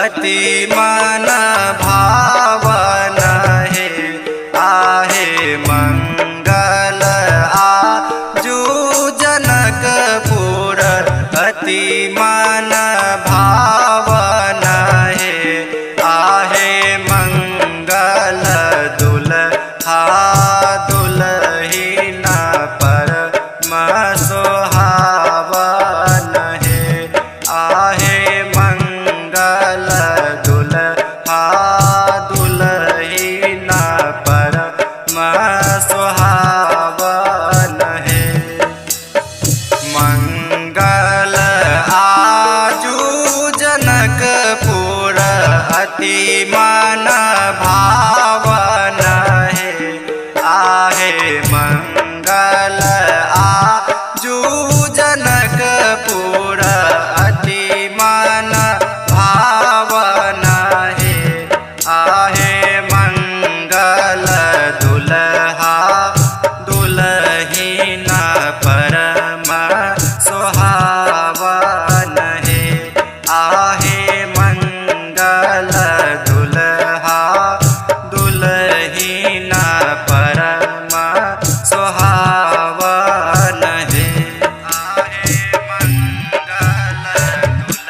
अति मन भावन है आहे मंगल आजू जनकपुर अति मन भावन है आहे मंगल दुल्हा दुल्हीन परम सुहावन है आहे मंगल दुल्हा दुल्हीन परम सुहावन है। मंगल आजू जनकपुर अति मन भावन है आहे मंगल आजू जनकपुर अति मन भावन है आहे मंगल दुल्हा दुल्हीन परम सुहावन है आहे मंगल दुल्हा दुल्हीन परम सुहावन है आहे मंगल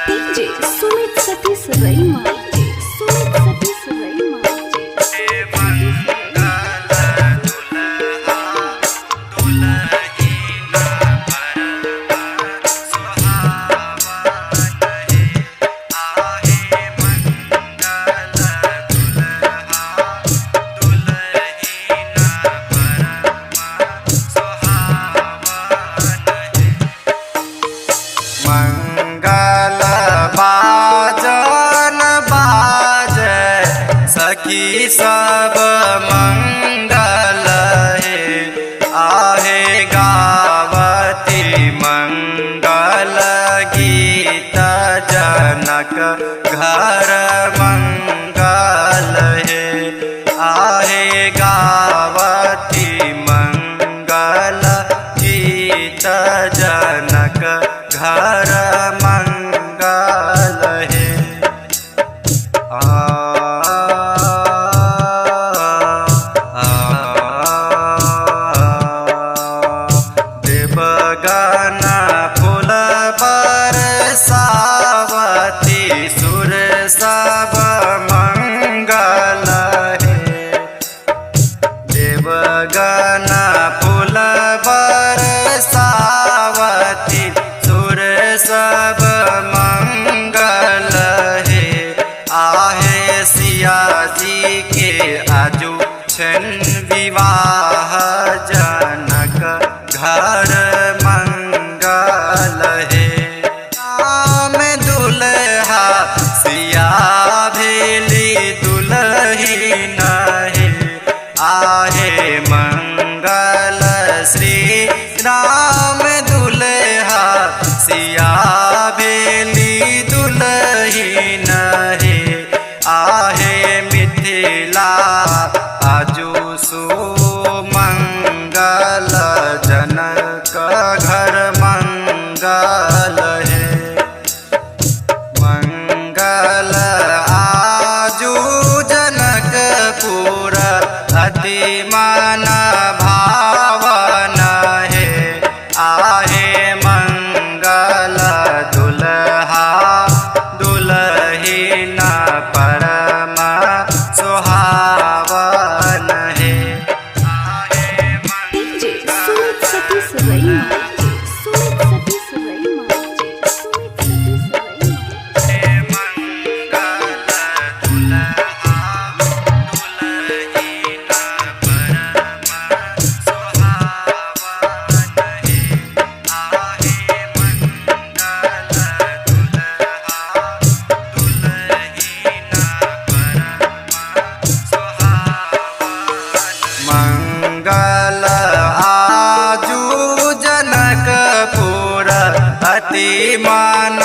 डीजे सुमित सतीश रईमा सुमित सतीश रईमा मंगल बाजन बाजे सखी सब मंगल है आहे गावती मंगल गीत जनक घर मंगल है आहे गावती मंगल गीत जनक घर मंगल है देवगन फूल बरसावती सुर सब मंगल है देवगन फूल बरसावती सुर सब मंगल है आहे सिया जी के आजू छन विवाह जनक घर मंगल है राम दुल्हा सिया भेली दुल्हीन है आहे मंगल श्री राम दुल्हा सिया भेली पति मान